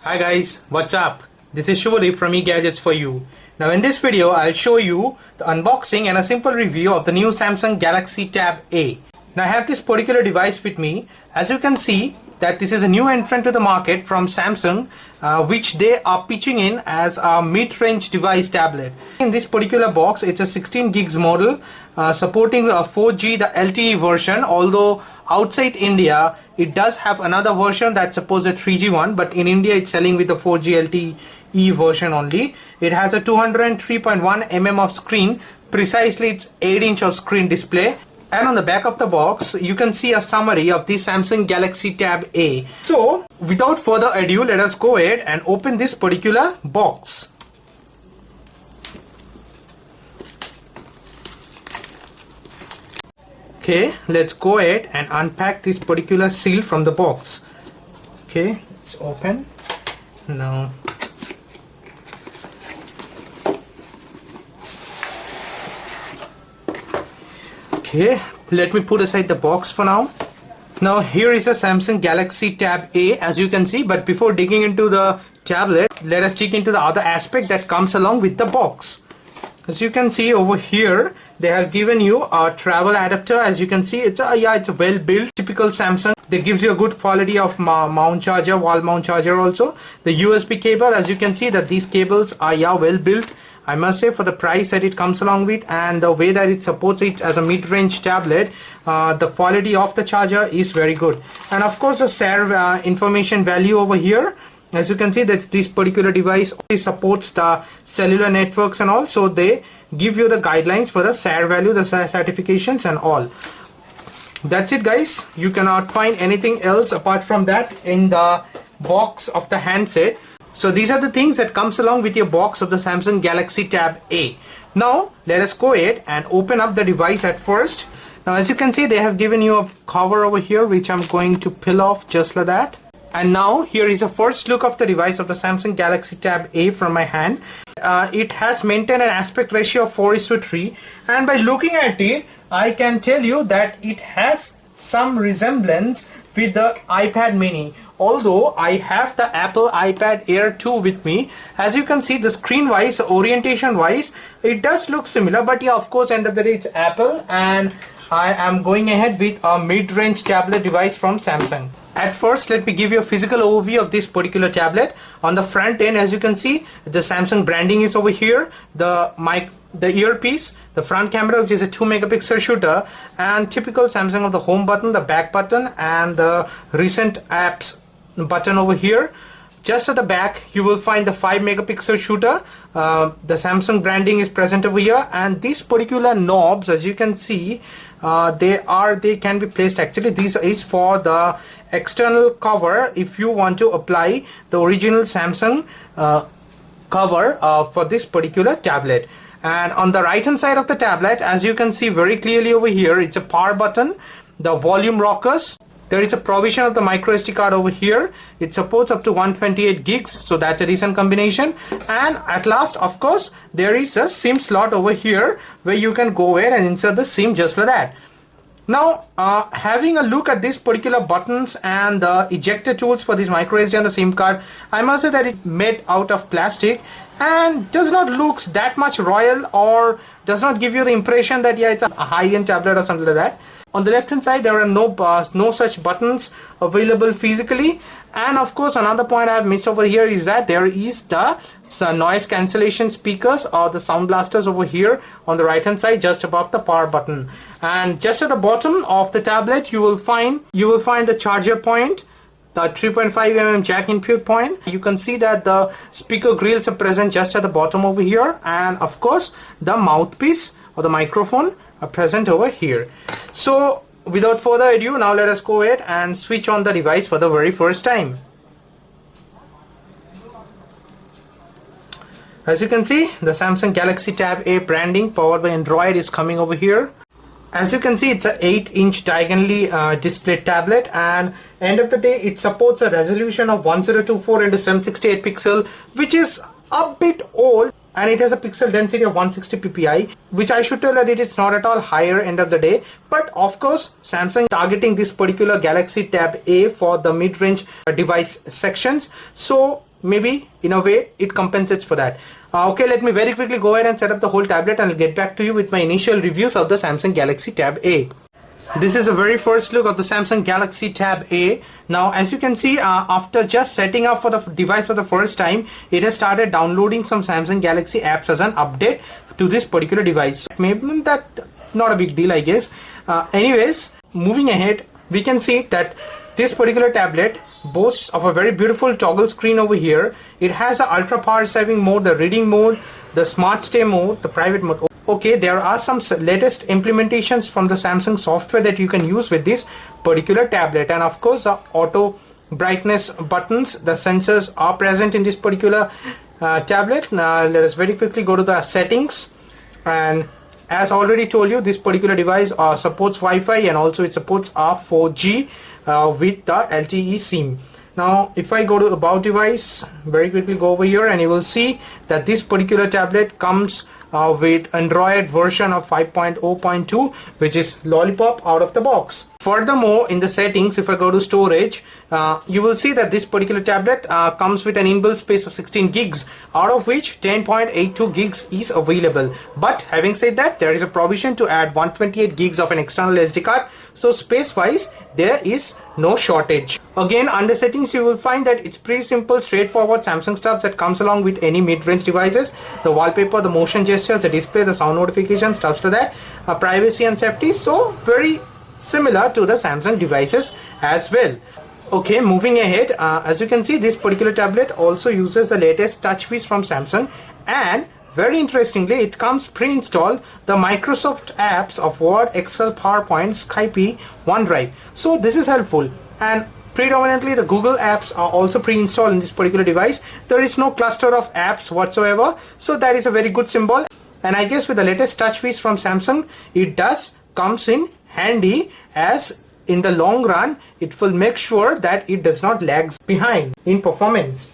Hi guys, what's up? This is Shubhadeep from eGadgets for you. Now in this video I'll show you the unboxing and a simple review of the new Samsung Galaxy Tab A. Now I have this particular device with me. As you can see that this is a new entrant to the market from Samsung, which they are pitching in as a mid-range device tablet. In this particular box it's a 16 gigs model supporting a 4G the LTE version, although outside India it does have another version that supports a 3G one, but in India it's selling with the 4G LTE version only. It has a 203.1 mm of screen, precisely it's 8-inch of screen display. And on the back of the box you can see a summary of the Samsung Galaxy Tab A. So without further ado, let us go ahead and open this particular box. Okay, let's go ahead and unpack this particular seal from the box. Okay, it's open now. Okay, let me put aside the box for now. Now here is a Samsung Galaxy Tab A, as you can see, but before digging into the tablet, let us dig into the other aspect that comes along with the box. As you can see over here, they have given you a travel adapter. As you can see, it's a well built, typical Samsung. They gives you a good quality of mount charger, wall mount charger also. The USB cable, as you can see that these cables are well built, I must say, for the price that it comes along with and the way that it supports it as a mid-range tablet. The quality of the charger is very good. And of course the SAR information value over here. As you can see that this particular device supports the cellular networks and all, so they give you the guidelines for the SAR value, the SAR certifications and all. That's it guys. You cannot find anything else apart from that in the box of the handset. So these are the things that comes along with your box of the Samsung Galaxy Tab A. Now let us go ahead and open up the device at first. Now as you can see, they have given you a cover over here which I'm going to peel off just like that. And now here is a first look of the device of the Samsung Galaxy Tab A from my hand. It has maintained an aspect ratio of 4:3, and by looking at it I can tell you that it has some resemblance with the iPad mini, although I have the Apple iPad Air 2 with me. As you can see, the screen wise, orientation wise, it does look similar, but yeah, of course end of the day it's Apple, and I am going ahead with a mid-range tablet device from Samsung. At first, let me give you a physical overview of this particular tablet. On the front end, as you can see, the Samsung branding is over here, the earpiece, the front camera which is a 2 megapixel shooter, and typical Samsung of the home button, the back button, and the recent apps button over here. Just at the back you will find the 5 megapixel shooter. The Samsung branding is present over here, and these particular knobs, as you can see, they can be placed. Actually this is for the external cover if you want to apply the original Samsung cover for this particular tablet. And on the right hand side of the tablet, as you can see very clearly over here, it's a power button, the volume rockers. There is a provision of the micro SD card over here. It supports up to 128 gigs, so that's a decent combination. And at last, of course, there is a SIM slot over here where you can go ahead and insert the SIM just like that. Now, having a look at these particular buttons and the ejector tools for this micro SD and the SIM card, I must say that it's made out of plastic and does not look that much royal, or does not give you the impression that yeah, it's a high-end tablet or something like that. On the left hand side there are no such buttons available physically. And of course another point I have missed over here is that there is the noise cancellation speakers or the sound blasters over here on the right hand side just above the power button. And just at the bottom of the tablet you will find the charger point, the 3.5 mm jack input point. You can see that the speaker grills are present just at the bottom over here, and of course the mouthpiece or the microphone are present over here. So without further ado, now let us go ahead and switch on the device for the very first time. As you can see, the Samsung Galaxy Tab A branding powered by Android is coming over here. As you can see, it's a 8-inch diagonally displayed tablet, and end of the day it supports a resolution of 1024 into 768 pixel, which is a bit old, and it has a pixel density of 160 ppi, which I should tell that it is not at all higher end of the day. But of course Samsung targeting this particular Galaxy Tab A for the mid-range device sections, so maybe in a way it compensates for that. Okay, let me very quickly go ahead and set up the whole tablet, and I'll get back to you with my initial reviews of the Samsung Galaxy Tab A. This is a very first look of the Samsung Galaxy Tab A. Now, as you can see, after just setting up for the device for the first time, it has started downloading some Samsung Galaxy apps as an update to this particular device. Maybe that not a big deal, I guess. Anyways, moving ahead, we can see that this particular tablet boasts of a very beautiful toggle screen over here. It has a ultra power saving mode, the reading mode, the smart stay mode, the private mode. Okay, there are some latest implementations from the Samsung software that you can use with this particular tablet, and of course the auto brightness buttons, the sensors are present in this particular tablet. Now let us very quickly go to the settings, and as already told you, this particular device supports Wi-Fi, and also it supports 4G with the LTE SIM. Now if I go to about device, very quickly go over here, and you will see that this particular tablet comes with Android version of 5.0.2, which is Lollipop out of the box. Furthermore, in the settings, if I go to storage, you will see that this particular tablet comes with an inbuilt space of 16 gigs, out of which 10.82 gigs is available. But having said that, there is a provision to add 128 gigs of an external SD card, so space wise there is no shortage. Again, under settings you will find that it's pretty simple, straightforward Samsung stuff that comes along with any mid-range devices. The wallpaper, the motion gestures, the display, the sound notifications, stuff to that, privacy and safety, so very similar to the Samsung devices as well. Okay, moving ahead, as you can see, this particular tablet also uses the latest TouchWiz from Samsung, and very interestingly, it comes pre-installed the Microsoft apps of Word, Excel, PowerPoint, Skype, OneDrive. So this is helpful, and predominantly the Google apps are also pre-installed in this particular device. There is no cluster of apps whatsoever, so that is a very good symbol. And I guess with the latest TouchWiz from Samsung, it does comes in handy, as in the long run it will make sure that it does not lag behind in performance.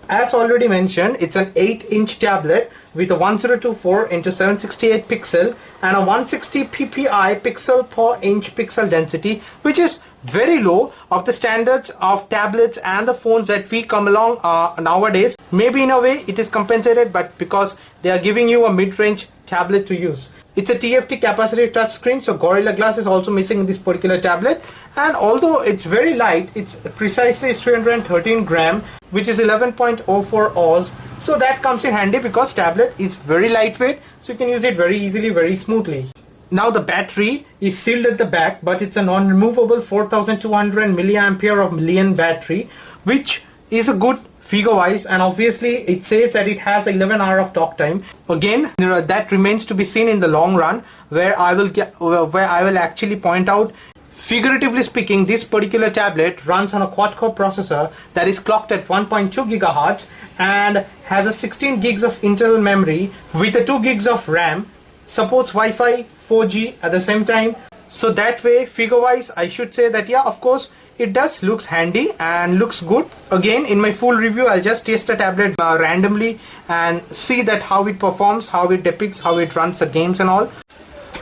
As already mentioned, it's an 8-inch tablet with a 1024 into 768 pixel and a 160 ppi pixel per inch pixel density, which is very low of the standards of tablets and the phones that we come along nowadays. Maybe in a way it is compensated, but because they are giving you a mid-range tablet to use. It's a TFT capacitive touchscreen, so Gorilla Glass is also missing in this particular tablet. And although it's very light, it's precisely 313 gram, which is 11.04 Oz. So that comes in handy because tablet is very lightweight, so you can use it very easily, very smoothly. Now the battery is sealed at the back, but it's a non-removable 4200 milliampere of Li-ion battery, which is a good figure-wise, and obviously it says that it has 11 hours of talk time. Again, that remains to be seen in the long run, where I will actually point out, figuratively speaking, this particular tablet runs on a quad-core processor that is clocked at 1.2 gigahertz and has a 16 gigs of internal memory with a 2 gigs of RAM, supports Wi-Fi, 4G at the same time. So that way, figure-wise, I should say that yeah, of course, it does looks handy and looks good. Again, in my full review, I'll just test the tablet randomly and see that how it performs, how it depicts, how it runs the games and all.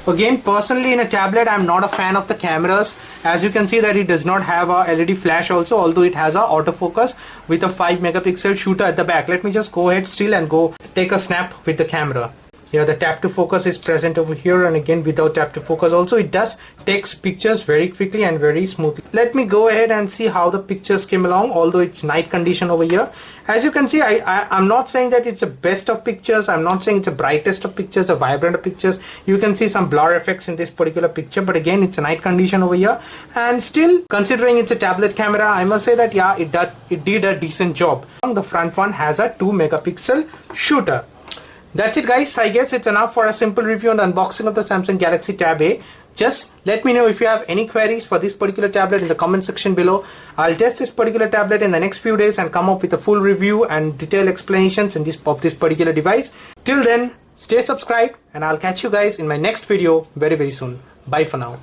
Again, personally in a tablet, I'm not a fan of the cameras. As you can see that it does not have a LED flash also, although it has a autofocus with a 5 megapixel shooter at the back. Let me just go ahead still and go take a snap with the camera. Here the tap to focus is present over here, and again without tap to focus also it does takes pictures very quickly and very smoothly. Let me go ahead and see how the pictures came along, although it's night condition over here. As you can see, I'm not saying that it's the best of pictures, I'm not saying it's the brightest of pictures, the vibrant of pictures. You can see some blur effects in this particular picture, but again it's a night condition over here, and still considering it's a tablet camera, I must say that yeah, it did a decent job. The front one has a 2 megapixel shooter. That's it guys, I guess it's enough for a simple review and unboxing of the Samsung Galaxy Tab A. Just let me know if you have any queries for this particular tablet in the comment section below. I'll test this particular tablet in the next few days and come up with a full review and detailed explanations of this particular device. Till then, stay subscribed and I'll catch you guys in my next video very soon. Bye for now.